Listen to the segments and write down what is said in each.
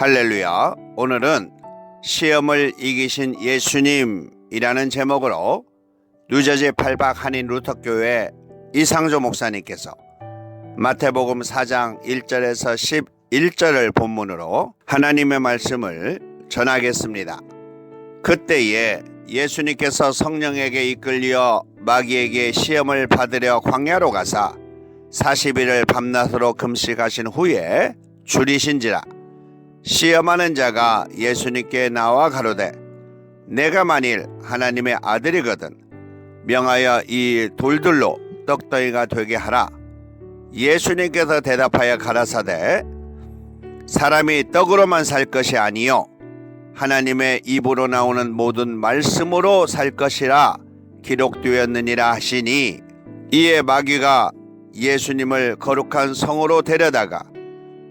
할렐루야. 오늘은 시험을 이기신 예수님이라는 제목으로 뉴저지 팔박 한인 루터교회 이상조 목사님께서 마태복음 4장 1절에서 11절을 본문으로 하나님의 말씀을 전하겠습니다. 그때에 예수님께서 성령에게 이끌려 마귀에게 시험을 받으려 광야로 가사 40일을 밤낮으로 금식하신 후에 줄이신지라. 시험하는 자가 예수님께 나와 가로되 내가 만일 하나님의 아들이거든 명하여 이 돌들로 떡덩이가 되게 하라. 예수님께서 대답하여 가라사대 사람이 떡으로만 살 것이 아니요 하나님의 입으로 나오는 모든 말씀으로 살 것이라 기록되었느니라 하시니, 이에 마귀가 예수님을 거룩한 성으로 데려다가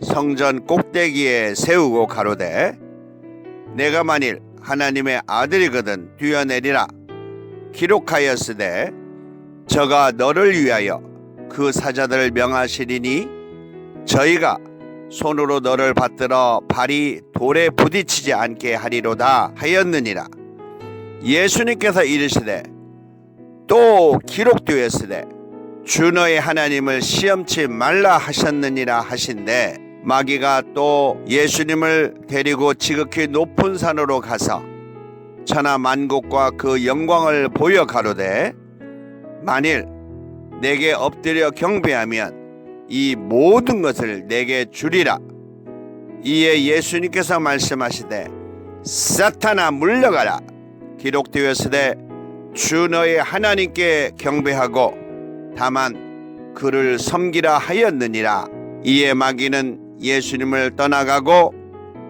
성전 꼭대기에 세우고 가로되 내가 만일 하나님의 아들이거든 뛰어내리라. 기록하였으되 저가 너를 위하여 그 사자들을 명하시리니 저희가 손으로 너를 받들어 발이 돌에 부딪히지 않게 하리로다 하였느니라. 예수님께서 이르시되 또 기록되었으되 주 너의 하나님을 시험치 말라 하셨느니라 하신대, 마귀가 또 예수님을 데리고 지극히 높은 산으로 가서 천하 만국과 그 영광을 보여 가로되 만일 내게 엎드려 경배하면 이 모든 것을 내게 주리라. 이에 예수님께서 말씀하시되 사탄아 물러가라. 기록되었으되 주 너의 하나님께 경배하고 다만 그를 섬기라 하였느니라. 이에 마귀는 예수님을 떠나가고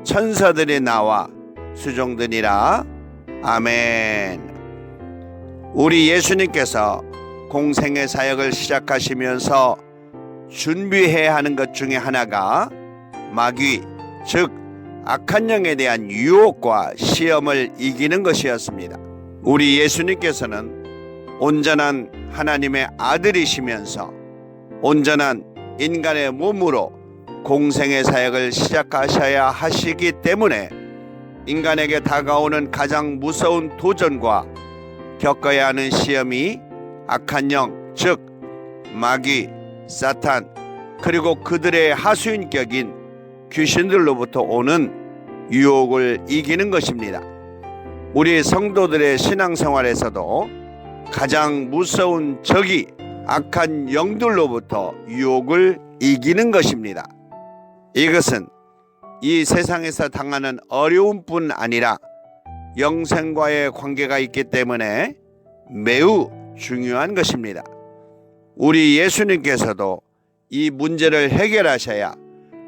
천사들이 나와 수종드니라. 아멘. 우리 예수님께서 공생의 사역을 시작하시면서 준비해야 하는 것 중에 하나가 마귀, 즉 악한 영에 대한 유혹과 시험을 이기는 것이었습니다. 우리 예수님께서는 온전한 하나님의 아들이시면서 온전한 인간의 몸으로 공생의 사역을 시작하셔야 하시기 때문에 인간에게 다가오는 가장 무서운 도전과 겪어야 하는 시험이 악한 영, 즉 마귀, 사탄, 그리고 그들의 하수인격인 귀신들로부터 오는 유혹을 이기는 것입니다. 우리 성도들의 신앙생활에서도 가장 무서운 적이 악한 영들로부터 유혹을 이기는 것입니다. 이것은 이 세상에서 당하는 어려움뿐 아니라 영생과의 관계가 있기 때문에 매우 중요한 것입니다. 우리 예수님께서도 이 문제를 해결하셔야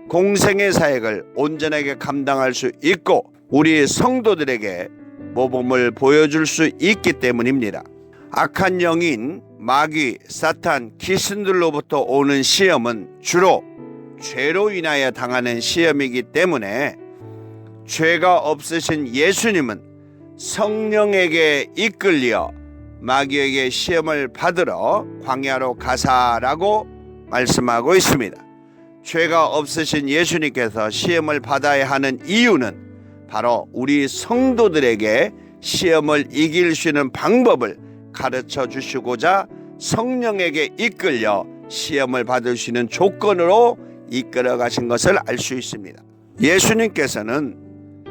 공생의 사역을 온전하게 감당할 수 있고 우리 성도들에게 모범을 보여줄 수 있기 때문입니다. 악한 영인 마귀, 사탄, 귀신들로부터 오는 시험은 주로 죄로 인하여 당하는 시험이기 때문에 죄가 없으신 예수님은 성령에게 이끌려 마귀에게 시험을 받으러 광야로 가사라고 말씀하고 있습니다. 죄가 없으신 예수님께서 시험을 받아야 하는 이유는 바로 우리 성도들에게 시험을 이길 수 있는 방법을 가르쳐 주시고자 성령에게 이끌려 시험을 받을 수 있는 조건으로 이끌어 가신 것을 알 수 있습니다. 예수님께서는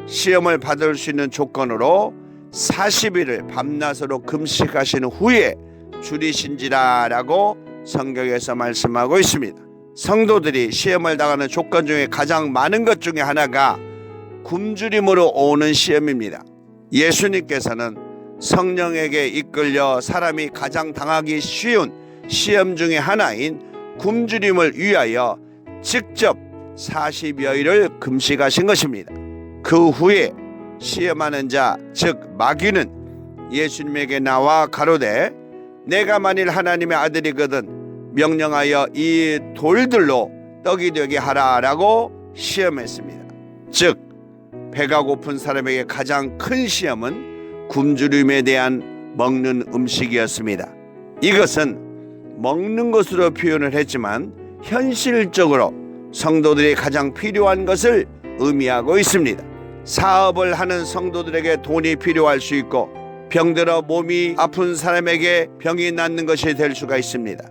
시험을 받을 수 있는 조건으로 40일을 밤낮으로 금식하신 후에 줄이신지라 라고 성경에서 말씀하고 있습니다. 성도들이 시험을 당하는 조건 중에 가장 많은 것 중에 하나가 굶주림으로 오는 시험입니다. 예수님께서는 성령에게 이끌려 사람이 가장 당하기 쉬운 시험 중에 하나인 굶주림을 위하여 직접 40여일을 금식하신 것입니다. 그 후에 시험하는 자, 즉 마귀는 예수님에게 나와 가로되 내가 만일 하나님의 아들이거든 명령하여 이 돌들로 떡이 되게 하라 라고 시험했습니다. 즉 배가 고픈 사람에게 가장 큰 시험은 굶주림에 대한 먹는 음식이었습니다. 이것은 먹는 것으로 표현을 했지만 현실적으로 성도들이 가장 필요한 것을 의미하고 있습니다. 사업을 하는 성도들에게 돈이 필요할 수 있고 병들어 몸이 아픈 사람에게 병이 낫는 것이 될 수가 있습니다.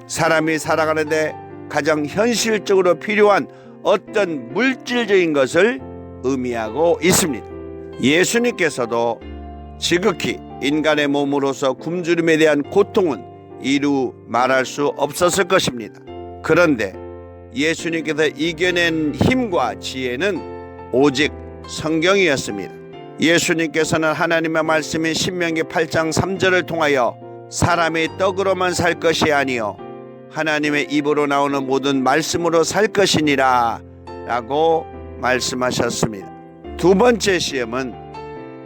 사람이 살아가는데 가장 현실적으로 필요한 어떤 물질적인 것을 의미하고 있습니다. 예수님께서도 지극히 인간의 몸으로서 굶주림에 대한 고통은 이루 말할 수 없었을 것입니다. 그런데 예수님께서 이겨낸 힘과 지혜는 오직 성경이었습니다. 예수님께서는 하나님의 말씀인 신명기 8장 3절을 통하여 사람이 떡으로만 살 것이 아니요 하나님의 입으로 나오는 모든 말씀으로 살 것이니라 라고 말씀하셨습니다. 두 번째 시험은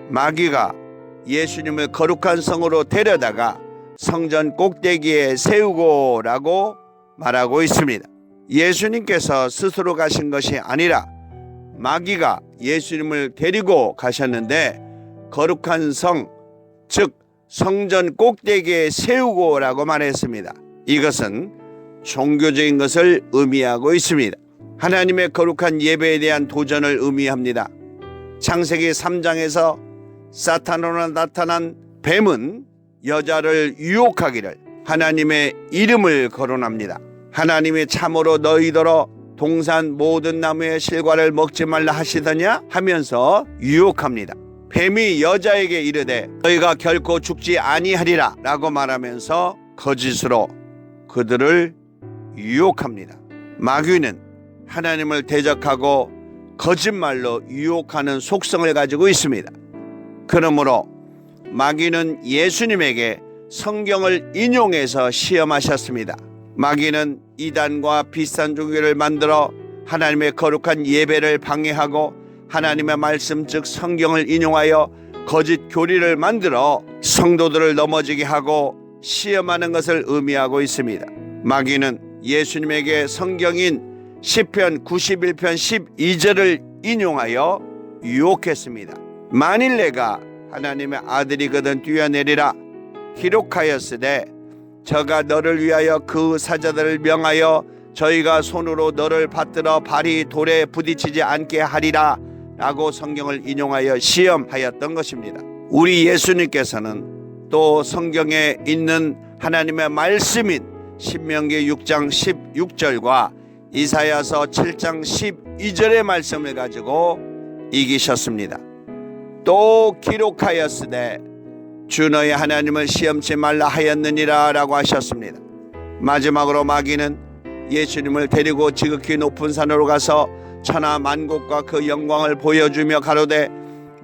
마귀가 예수님을 거룩한 성으로 데려다가 성전 꼭대기에 세우고 라고 말하고 있습니다. 예수님께서 스스로 가신 것이 아니라 마귀가 예수님을 데리고 가셨는데 거룩한 성, 즉 성전 꼭대기에 세우고 라고 말했습니다. 이것은 종교적인 것을 의미하고 있습니다. 하나님의 거룩한 예배에 대한 도전을 의미합니다. 창세기 3장에서 사탄으로 나타난 뱀은 여자를 유혹하기를 하나님의 이름을 거론합니다. 하나님이 참으로 너희더러 동산 모든 나무의 실과를 먹지 말라 하시더냐 하면서 유혹합니다. 뱀이 여자에게 이르되 너희가 결코 죽지 아니하리라 라고 말하면서 거짓으로 그들을 유혹합니다. 마귀는 하나님을 대적하고 거짓말로 유혹하는 속성을 가지고 있습니다. 그러므로 마귀는 예수님에게 성경을 인용해서 시험하셨습니다. 마귀는 이단과 비싼 종교를 만들어 하나님의 거룩한 예배를 방해하고 하나님의 말씀 즉 성경을 인용하여 거짓 교리를 만들어 성도들을 넘어지게 하고 시험하는 것을 의미하고 있습니다. 마귀는 예수님에게 성경인 시편 91편 12절을 인용하여 유혹했습니다. 만일 내가 하나님의 아들이거든 뛰어내리라 기록하였으되 저가 너를 위하여 그 사자들을 명하여 저희가 손으로 너를 받들어 발이 돌에 부딪히지 않게 하리라 라고 성경을 인용하여 시험하였던 것입니다. 우리 예수님께서는 또 성경에 있는 하나님의 말씀인 신명기 6장 16절과 이사야서 7장 12절의 말씀을 가지고 이기셨습니다. 또 기록하였으되 주 너희 하나님을 시험치 말라 하였느니라 라고 하셨습니다. 마지막으로 마귀는 예수님을 데리고 지극히 높은 산으로 가서 천하 만국과 그 영광을 보여주며 가로되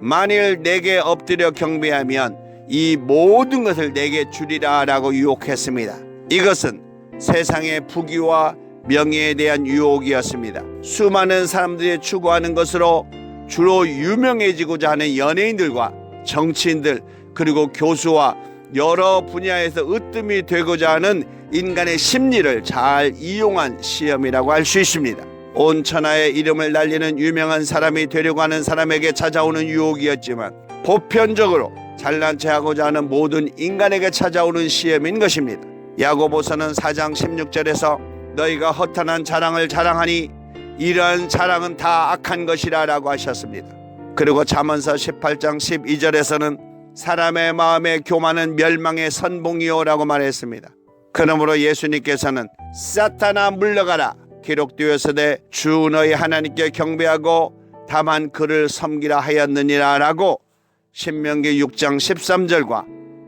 만일 내게 엎드려 경배하면 이 모든 것을 내게 주리라 라고 유혹했습니다. 이것은 세상의 부귀와 명예에 대한 유혹이었습니다. 수많은 사람들이 추구하는 것으로 주로 유명해지고자 하는 연예인들과 정치인들 그리고 교수와 여러 분야에서 으뜸이 되고자 하는 인간의 심리를 잘 이용한 시험이라고 할 수 있습니다. 온 천하의 이름을 날리는 유명한 사람이 되려고 하는 사람에게 찾아오는 유혹이었지만 보편적으로 잘난 체하고자 하는 모든 인간에게 찾아오는 시험인 것입니다. 야고보서는 4장 16절에서 너희가 허탄한 자랑을 자랑하니 이러한 자랑은 다 악한 것이라 라고 하셨습니다. 그리고 잠언서 18장 12절에서는 사람의 마음에 교만은 멸망의 선봉이요 라고 말했습니다. 그러므로 예수님께서는 사탄아 물러가라 기록되었으되 주 너희 하나님께 경배하고 다만 그를 섬기라 하였느니라 라고 신명기 6장 13절과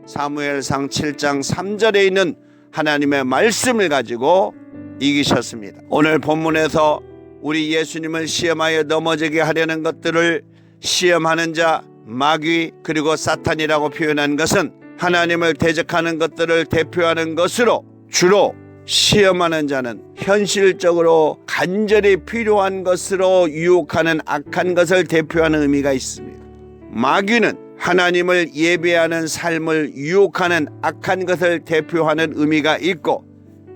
사무엘상 7장 3절에 있는 하나님의 말씀을 가지고 이기셨습니다. 오늘 본문에서 우리 예수님을 시험하여 넘어지게 하려는 것들을 시험하는 자 마귀 그리고 사탄이라고 표현한 것은 하나님을 대적하는 것들을 대표하는 것으로 주로 시험하는 자는 현실적으로 간절히 필요한 것으로 유혹하는 악한 것을 대표하는 의미가 있습니다. 마귀는 하나님을 예배하는 삶을 유혹하는 악한 것을 대표하는 의미가 있고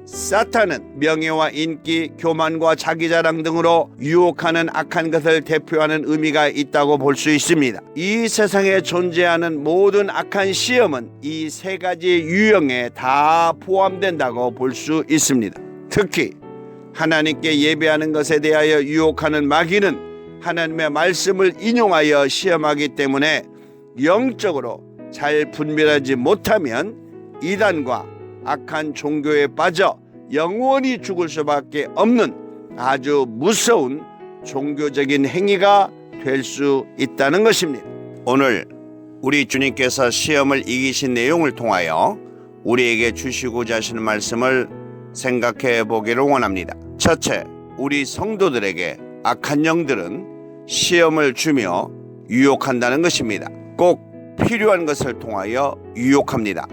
사탄은 명예와 인기, 교만과 자기자랑 등으로 유혹하는 악한 것을 대표하는 의미가 있다고 볼 수 있습니다. 이 세상에 존재하는 모든 악한 시험은 이 세 가지 유형에 다 포함된다고 볼 수 있습니다. 특히 하나님께 예배하는 것에 대하여 유혹하는 마귀는 하나님의 말씀을 인용하여 시험하기 때문에 영적으로 잘 분별하지 못하면 이단과 악한 종교에 빠져 영원히 죽을 수밖에 없는 아주 무서운 종교적인 행위가 될 수 있다는 것입니다. 오늘 우리 주님께서 시험을 이기신 내용을 통하여 우리에게 주시고자 하시는 말씀을 생각해 보기를 원합니다. 첫째, 우리 성도들에게 악한 영들은 시험을 주며 유혹한다는 것입니다. 꼭 필요한 것을 통하여 유혹합니다.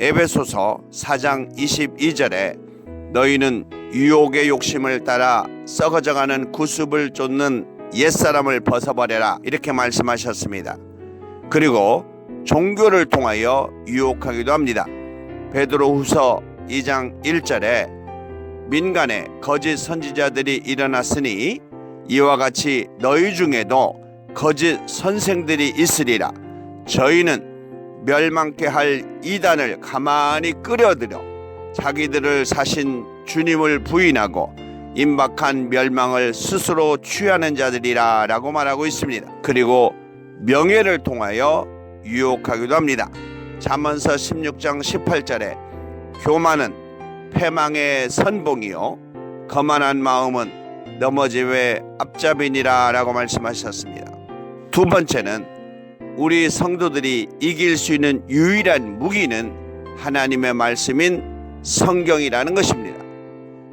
에베소서 4장 22절에 너희는 유혹의 욕심을 따라 썩어져가는 구습을 쫓는 옛사람을 벗어버려라 이렇게 말씀하셨습니다. 그리고 종교를 통하여 유혹하기도 합니다. 베드로후서 2장 1절에 민간에 거짓 선지자들이 일어났으니 이와 같이 너희 중에도 거짓 선생들이 있으리라. 저희는 멸망케 할 이단을 가만히 끌어들여 자기들을 사신 주님을 부인하고 임박한 멸망을 스스로 취하는 자들이라 라고 말하고 있습니다. 그리고 명예를 통하여 유혹하기도 합니다. 잠언서 16장 18절에 교만은 패망의 선봉이요 거만한 마음은 넘어짐의 앞잡이니라 라고 말씀하셨습니다. 두 번째는 우리 성도들이 이길 수 있는 유일한 무기는 하나님의 말씀인 성경이라는 것입니다.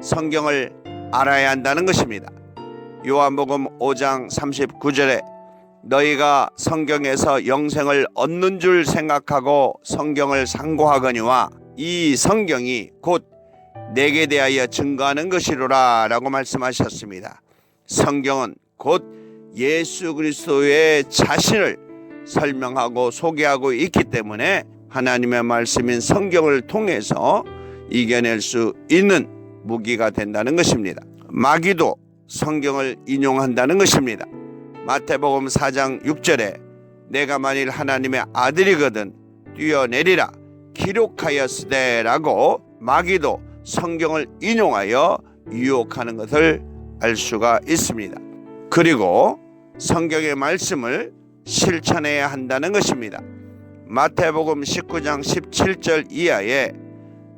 성경을 알아야 한다는 것입니다. 요한복음 5장 39절에 너희가 성경에서 영생을 얻는 줄 생각하고 성경을 상고하거니와 이 성경이 곧 내게 대하여 증거하는 것이로라 라고 말씀하셨습니다. 성경은 곧 예수 그리스도의 자신을 설명하고 소개하고 있기 때문에 하나님의 말씀인 성경을 통해서 이겨낼 수 있는 무기가 된다는 것입니다. 마귀도 성경을 인용한다는 것입니다. 마태복음 4장 6절에 내가 만일 하나님의 아들이거든 뛰어내리라 기록하였으되 라고 마귀도 성경을 인용하여 유혹하는 것을 알 수가 있습니다. 그리고 성경의 말씀을 실천해야 한다는 것입니다. 마태복음 19장 17절 이하에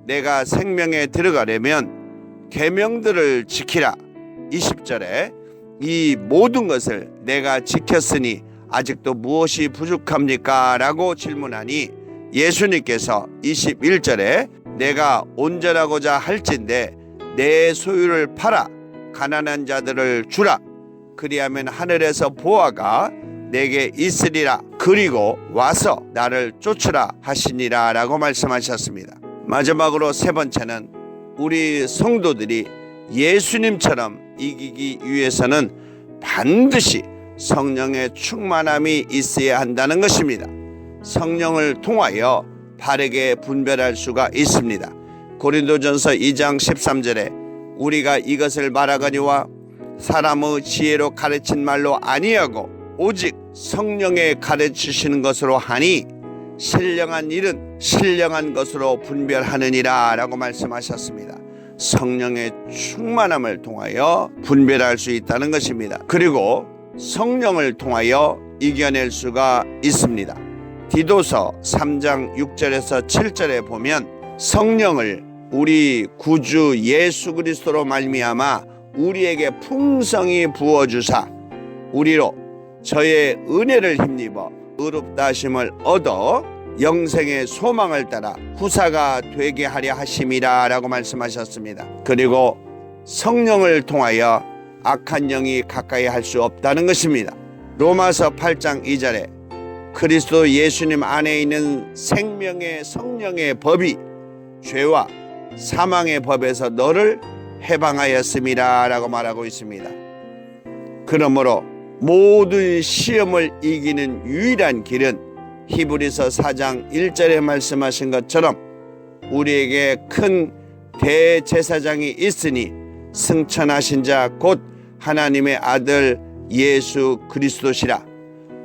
내가 생명에 들어가려면 계명들을 지키라. 20절에 이 모든 것을 내가 지켰으니 아직도 무엇이 부족합니까? 라고 질문하니 예수님께서 21절에 내가 온전하고자 할진대 내 소유를 팔아 가난한 자들을 주라. 그리하면 하늘에서 보화가 내게 있으리라. 그리고 와서 나를 쫓으라 하시니라 라고 말씀하셨습니다. 마지막으로 세 번째는 우리 성도들이 예수님처럼 이기기 위해서는 반드시 성령의 충만함이 있어야 한다는 것입니다. 성령을 통하여 바르게 분별할 수가 있습니다. 고린도전서 2장 13절에 우리가 이것을 말하거니와 사람의 지혜로 가르친 말로 아니하고 오직 성령의 가르치시는 것으로 하니 신령한 일은 신령한 것으로 분별하느니라 라고 말씀하셨습니다. 성령의 충만함을 통하여 분별할 수 있다는 것입니다. 그리고 성령을 통하여 이겨낼 수가 있습니다. 디도서 3장 6절에서 7절에 보면 성령을 우리 구주 예수 그리스도로 말미암아 우리에게 풍성히 부어주사 우리로 저의 은혜를 힘입어 의롭다 하심을 얻어 영생의 소망을 따라 후사가 되게 하려 하심이라 라고 말씀하셨습니다. 그리고 성령을 통하여 악한 영이 가까이 할 수 없다는 것입니다. 로마서 8장 2절에 그리스도 예수님 안에 있는 생명의 성령의 법이 죄와 사망의 법에서 너를 해방하였음이라 라고 말하고 있습니다. 그러므로 모든 시험을 이기는 유일한 길은 히브리서 4장 1절에 말씀하신 것처럼 우리에게 큰 대제사장이 있으니 승천하신 자 곧 하나님의 아들 예수 그리스도시라.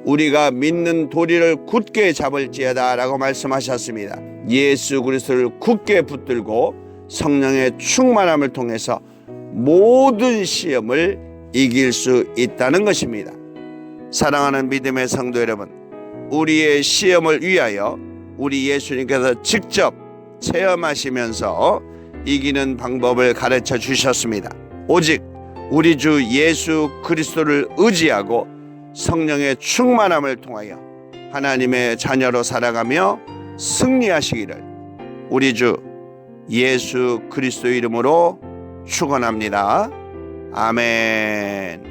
우리가 믿는 도리를 굳게 잡을지어다 라고 말씀하셨습니다. 예수 그리스도를 굳게 붙들고 성령의 충만함을 통해서 모든 시험을 이길 수 있다는 것입니다. 사랑하는 믿음의 성도 여러분, 우리의 시험을 위하여 우리 예수님께서 직접 체험하시면서 이기는 방법을 가르쳐 주셨습니다. 오직 우리 주 예수 그리스도를 의지하고 성령의 충만함을 통하여 하나님의 자녀로 살아가며 승리하시기를 우리 주 예수 그리스도 이름으로 축원합니다. 아멘.